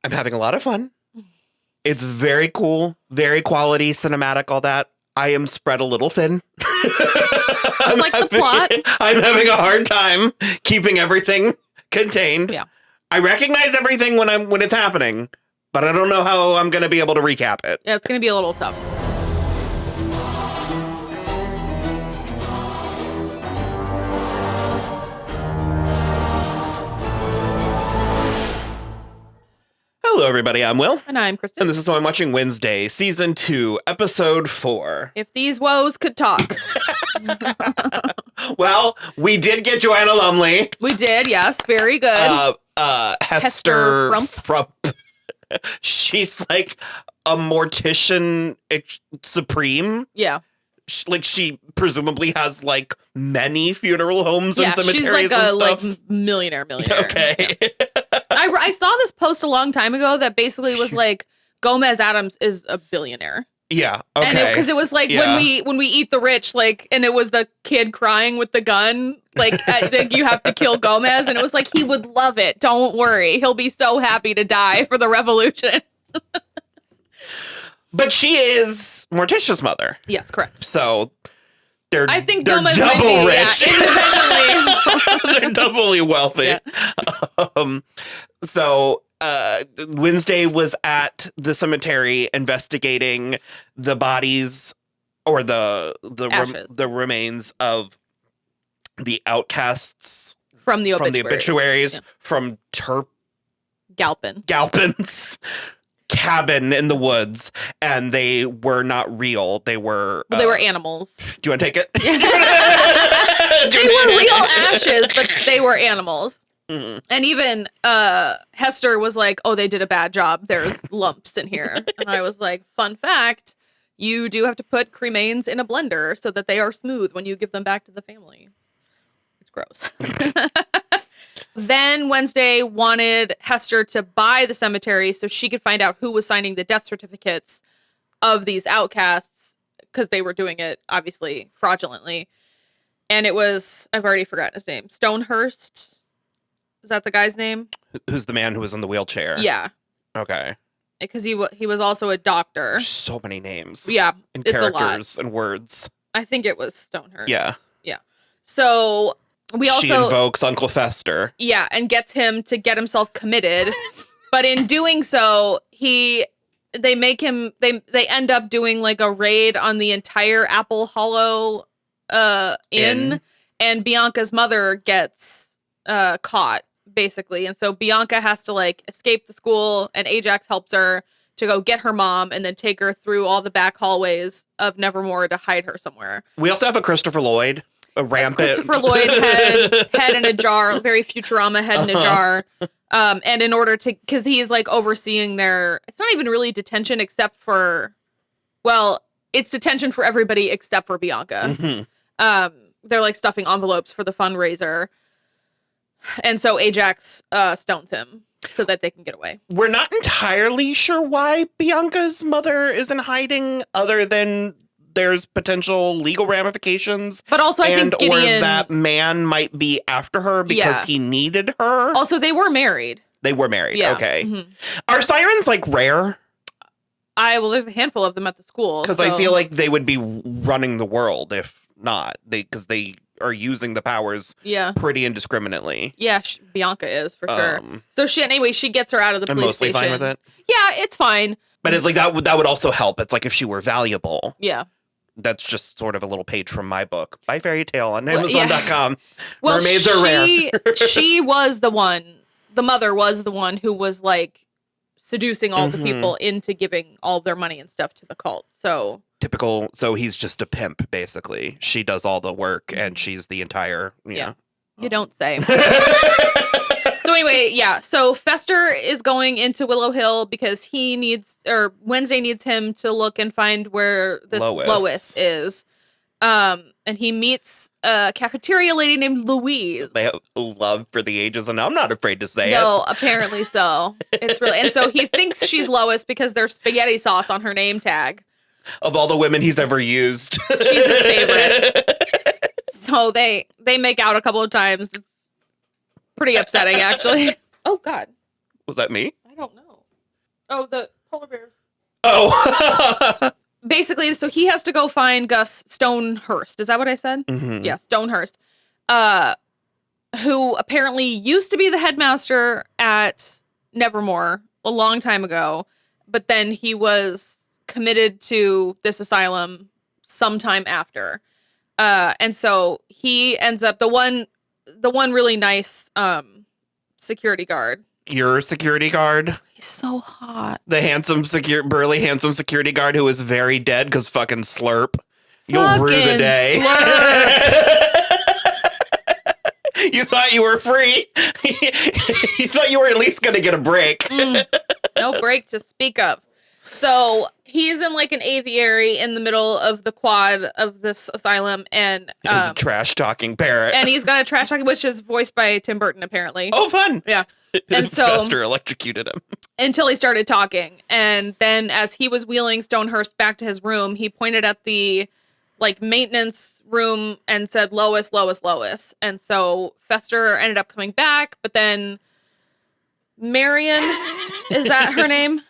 I'm having a lot of fun. It's very cool, very quality, cinematic, all that. I am spread a little thin. Just like the plot. I'm having a hard time keeping everything contained. Yeah. I recognize everything when it's happening, but I don't know how I'm going to be able to recap it. Yeah, it's going to be a little tough. Hello, everybody. I'm Will. And I'm Kristen. And this is So I'm Watching Wednesday, Season 2, Episode 4. If these woes could talk. Well, we did get Joanna Lumley. We did, yes. Very good. Hester Frump. She's like a mortician supreme. Yeah. She presumably has like many funeral homes and cemeteries she's like and a stuff. millionaire. Okay. Yeah. I saw this post a long time ago that basically was like Gomez Adams is a billionaire. Yeah. Okay. And because it was like when we eat the rich, like, and it was the kid crying with the gun, like you have to kill Gomez, and it was like he would love it. Don't worry, he'll be so happy to die for the revolution. But she is Morticia's mother. Yes, correct. So they're Gomez double might be, rich. Yeah, independently. They're doubly wealthy. Yeah. So Wednesday was at the cemetery investigating the bodies or the remains of the outcasts from the obituaries. Yeah. From Galpin's cabin in the woods, and they were not real. They were animals. Do you want to take it? They were real ashes, but they were animals. Mm-hmm. And even Hester was like, oh, they did a bad job. There's lumps in here. And I was like, fun fact, you do have to put cremains in a blender so that they are smooth when you give them back to the family. It's gross. Then Wednesday wanted Hester to buy the cemetery so she could find out who was signing the death certificates of these outcasts, because they were doing it, obviously, fraudulently. And it was, I've already forgotten his name, Stonehurst. Is that the guy's name? Who's the man who was in the wheelchair? Yeah. Okay. Because he was also a doctor. There's so many names. Yeah. And it's characters and words. I think it was Stonehurst. Yeah. Yeah. So she invokes Uncle Fester. Yeah, and gets him to get himself committed. But in doing so, they end up doing like a raid on the entire Apple Hollow inn, and Bianca's mother gets caught, basically. And so Bianca has to like escape the school, and Ajax helps her to go get her mom and then take her through all the back hallways of Nevermore to hide her somewhere. We also have a Christopher Lloyd. A rampant Christopher Lloyd head in a jar, very Futurama head in a jar. And in order to, because he's like overseeing it's not even really detention except for, well, it's detention for everybody except for Bianca. Mm-hmm. They're like stuffing envelopes for the fundraiser. And so Ajax stones him so that they can get away. We're not entirely sure why Bianca's mother is in hiding, other than there's potential legal ramifications. But also I think Gideon, or that man might be after her because he needed her. Also, they were married. Yeah. Okay. Mm-hmm. Are sirens like rare? Well, there's a handful of them at the school. Because I feel like they would be running the world if not. Because they are using the powers pretty indiscriminately. Yeah, Bianca is for sure. So she gets her out of the police station. Mostly fine with it? Yeah, it's fine. But it's like that would also help. It's like if she were valuable. Yeah. That's just sort of a little page from my book. By Fairytale on Amazon.com. Well, mermaids are rare. She was the mother was the one who was like seducing all the people into giving all their money and stuff to the cult. So typical. So he's just a pimp, basically. She does all the work and she's the entire, You don't say. So anyway, so Fester is going into Willow Hill because Wednesday needs him to look and find where this Lois is. And he meets a cafeteria lady named Louise. They have love for the ages, and I'm not afraid to say it. No, apparently so. It's really, and so he thinks she's Lois because there's spaghetti sauce on her name tag. Of all the women he's ever used, she's his favorite. So they make out a couple of times. It's pretty upsetting, actually. Oh God, was that me? I don't know. Oh, the polar bears. Oh. Basically, so he has to go find Gus Stonehurst. Is that what I said? Mm-hmm. Yeah, Stonehurst. Who apparently used to be the headmaster at Nevermore a long time ago, but then he was committed to this asylum sometime after. And so he ends up the one really nice security guard. Your security guard? He's so hot. The burly, handsome security guard who is very dead because fucking slurp. You'll rue the day. You thought you were free. You thought you were at least going to get a break. No break to speak of. So he's in like an aviary in the middle of the quad of this asylum, and He's a trash talking parrot. and he's got a trash talking, which is voiced by Tim Burton apparently. Oh, fun! Yeah, and so Fester electrocuted him until he started talking, and then as he was wheeling Stonehurst back to his room, he pointed at the like maintenance room and said Lois, Lois, Lois, and so Fester ended up coming back, but then Marion, is that her name?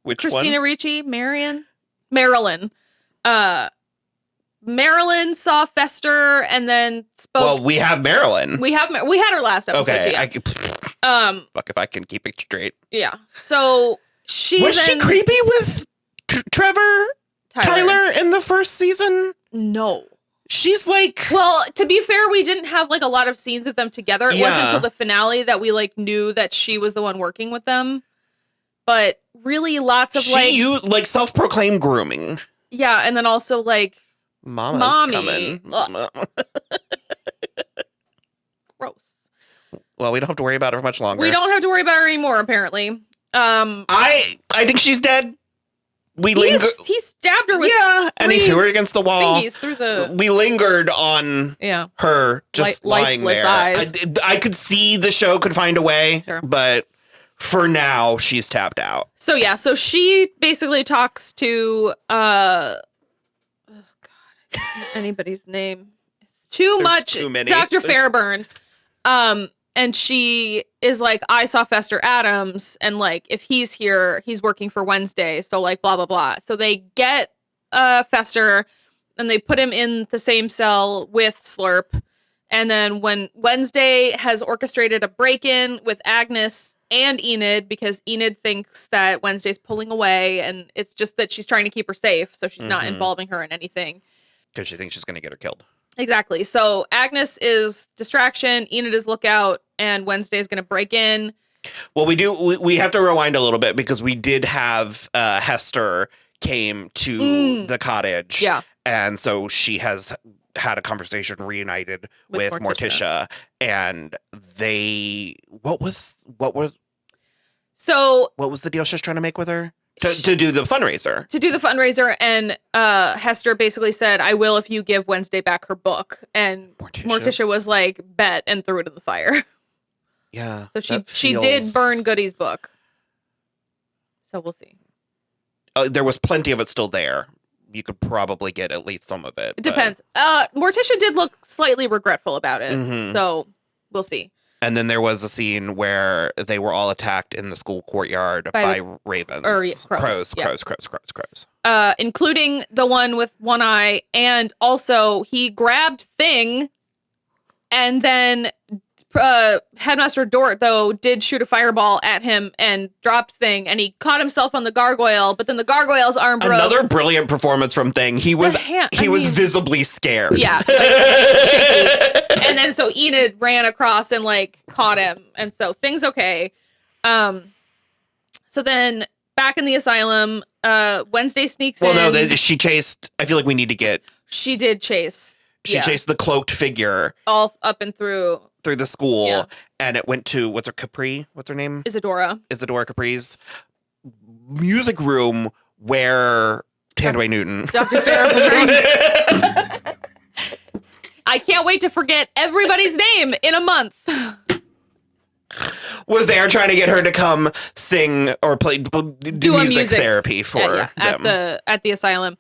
Which Christina one? Ricci, Marilyn. Marilyn saw Fester and then spoke. Well, we have Marilyn. we had her last episode. Okay. Too, yeah. Fuck if I can keep it straight. Yeah. So she Was she creepy with Trevor Tyler in the first season? No. She's like, Well, to be fair, we didn't have like a lot of scenes of them together. It wasn't Yeah. until the finale that we like knew that she was the one working with them. But really, lots of like self-proclaimed grooming. yeah, and then also like Mama's Mommy. coming. gross. Well, we don't have to worry about her for much longer. We don't have to worry about her anymore, apparently. I think she's dead. He stabbed her with and he threw her against the wall. fingies through the We lingered on her just lying lifeless there. eyes. I could see the show could find a way, Sure. but for now, she's tapped out. So yeah, so she basically talks to oh god, I can't remember anybody's name. It's too There's much. too many. Dr. Fairburn. And she is like, I saw Fester Adams, and like if he's here, he's working for Wednesday. So like blah blah blah. So they get Fester and they put him in the same cell with Slurp. And then when Wednesday has orchestrated a break-in with Agnes and Enid, because Enid thinks that Wednesday's pulling away, and it's just that she's trying to keep her safe, so she's not involving her in anything. Because she thinks she's going to get her killed. Exactly. So Agnes is distraction, Enid is lookout, and Wednesday is going to break in. Well, we have to rewind a little bit because we did have Hester came to the cottage. Yeah. And so she has had a conversation reunited with Morticia, and what was the deal she was trying to make with her? To do the fundraiser. To do the fundraiser, and Hester basically said, I will if you give Wednesday back her book. And Morticia was like, bet, and threw it in the fire. Yeah. So she did burn Goody's book. So we'll see. There was plenty of it still there. You could probably get at least some of it. It depends. Morticia did look slightly regretful about it. So we'll see. And then there was a scene where they were all attacked in the school courtyard by ravens. Crows. Including the one with one eye. And also he grabbed Thing, and then Headmaster Dort, though, did shoot a fireball at him and dropped Thing, and he caught himself on the gargoyle, but then the gargoyle's arm broke. Another brilliant performance from Thing. He was visibly scared. Yeah. Like, shaky. And then so Enid ran across and like caught him, and so Thing's okay. So then back in the asylum, Wednesday sneaks in. Well, no, she chased. I feel like we need to get. She did chase. She chased the cloaked figure all up and through the school, and it went to what's her name? Isadora Capri's music room where Thandiwe Newton. Dr. Fairburn. I can't wait to forget everybody's name in a month. Was there trying to get her to come sing or do music therapy for them at the asylum.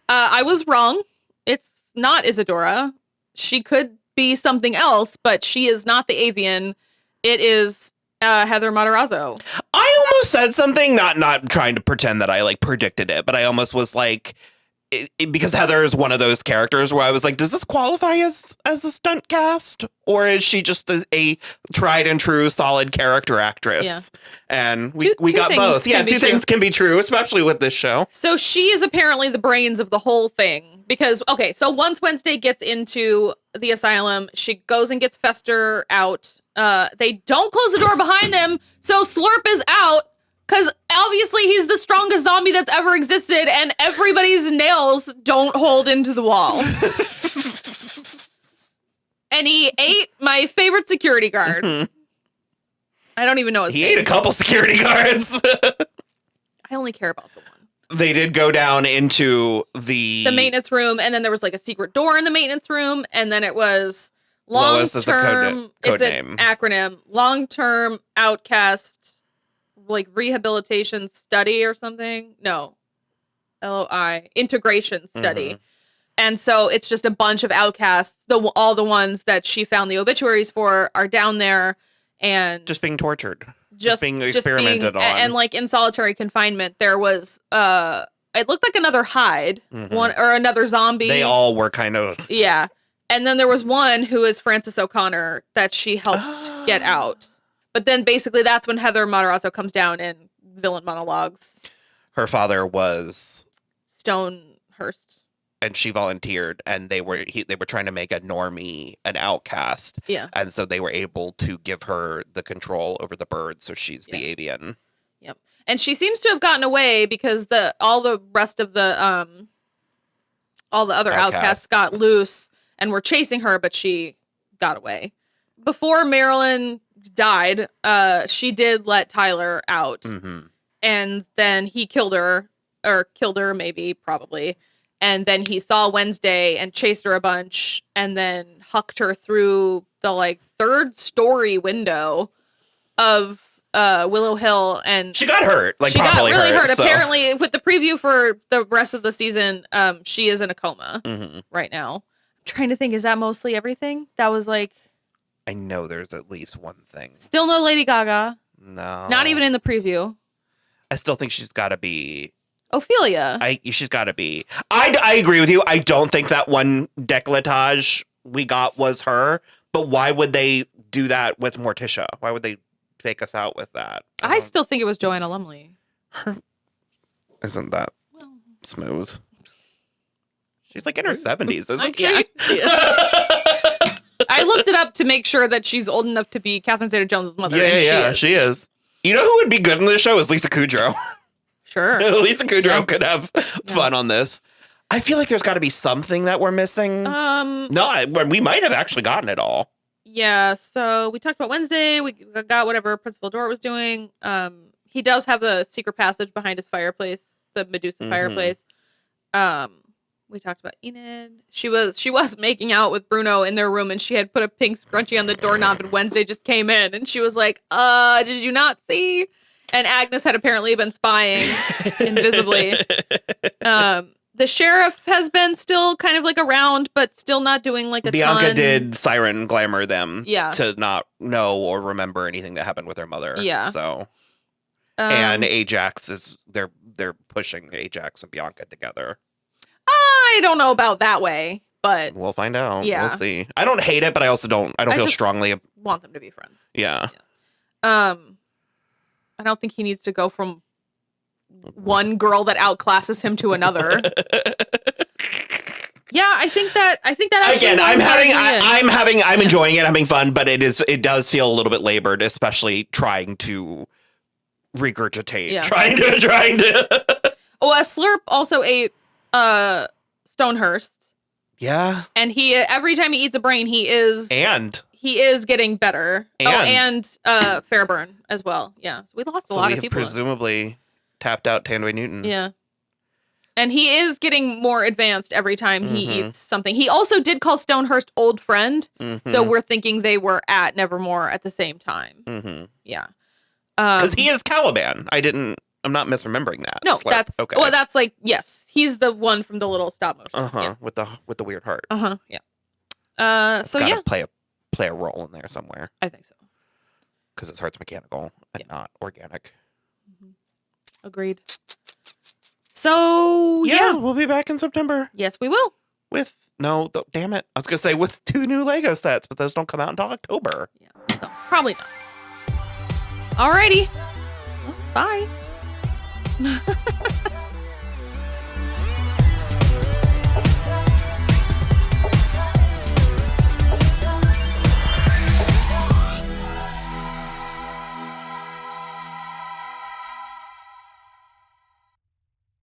I was wrong. It's not Isadora. She could be something else, but she is not the avian. It is Heather Matarazzo. I almost said something, not trying to pretend that I like predicted it, but I almost was like, because Heather is one of those characters where I was like, does this qualify as a stunt cast, or is she just a tried and true solid character actress? Yeah. And we got both. Yeah, two things can be true, especially with this show. So she is apparently the brains of the whole thing because, okay, so once Wednesday gets into the asylum, she goes and gets Fester out. They don't close the door behind him, so Slurp is out. Because obviously he's the strongest zombie that's ever existed, and everybody's nails don't hold into the wall. And he ate my favorite security guard. I don't even know his name. He ate a couple security guards. I only care about the one. They did go down into the maintenance room, and then there was like a secret door in the maintenance room, and then it was long-term. It's an acronym. Long-term outcast. Like rehabilitation study or something. No. LOI. Integration study. And so it's just a bunch of outcasts. All the ones that she found the obituaries for are down there and just being tortured. Just being experimented on. And like in solitary confinement, there was it looked like another Hyde, one or another zombie. They all were kind of Yeah. And then there was one who is Frances O'Connor that she helped get out. But then basically that's when Heather Matarazzo comes down in villain monologues. Her father was Stonehurst. And she volunteered, and they were trying to make a normie an outcast. Yeah. And so they were able to give her the control over the birds, so she's the avian. Yep. And she seems to have gotten away because all the rest of the all the other outcasts got loose and were chasing her, but she got away. Before Marilyn died, she did let Tyler out, and then he killed her maybe, probably, and then he saw Wednesday and chased her a bunch, and then hucked her through the like 3rd story window of Willow Hill, and she got hurt. Like, she got probably really hurt. So. Apparently, with the preview for the rest of the season, she is in a coma right now. I'm trying to think, is that mostly everything? That was like. I know there's at least one thing. Still no Lady Gaga. No. Not even in the preview. I still think she's got to be... Ophelia. She's got to be... I agree with you. I don't think that one décolletage we got was her. But why would they do that with Morticia? Why would they fake us out with that? I still think it was Joanna Lumley. Isn't that smooth? She's like in her 70s, isn't she? I looked it up to make sure that she's old enough to be Catherine Zeta-Jones' mother. Yeah, she is. You know who would be good in this show is Lisa Kudrow. Sure. Lisa Kudrow could have fun on this. I feel like there's got to be something that we're missing. No, we might have actually gotten it all. Yeah, so we talked about Wednesday. We got whatever Principal Dort was doing. He does have the secret passage behind his fireplace, the Medusa fireplace. We talked about Enid. She was making out with Bruno in their room, and she had put a pink scrunchie on the doorknob, and Wednesday just came in, and she was like, did you not see? And Agnes had apparently been spying invisibly. The sheriff has been still kind of like around, but still not doing like a Bianca ton. did siren glamour them Yeah. to not know or remember anything that happened with their mother. Yeah. So, and Ajax is, they're pushing Ajax and Bianca together. I don't know about that way, but We'll find out. Yeah. We'll see. I don't hate it, but I also don't feel strongly. Want them to be friends. Yeah. I don't think he needs to go from one girl that outclasses him to another. Yeah, I think that actually again, I'm enjoying it, having fun, but it does feel a little bit labored, especially trying to regurgitate, trying to. Oh, Slurp also ate Stonehurst. Yeah. And he every time he eats a brain, he is getting better. And Fairburn as well. Yeah. So we lost a lot of people. Presumably tapped out Thandiwe Newton. Yeah. And he is getting more advanced every time he eats something. He also did call Stonehurst old friend. So we're thinking they were at Nevermore at the same time. Yeah. Because he is Caliban. I'm not misremembering that. No, Slurp. that's okay. Well, that's like, yes. He's the one from the little stop motion. Yeah. With the weird heart. Yeah. So yeah. Play a role in there somewhere. I think so. because its heart's mechanical and not organic. Agreed. So yeah, we'll be back in September yes, we will. with damn it. I was gonna say with 2 new Lego sets, but those don't come out until October. Yeah, so probably not. Alrighty. Well, bye.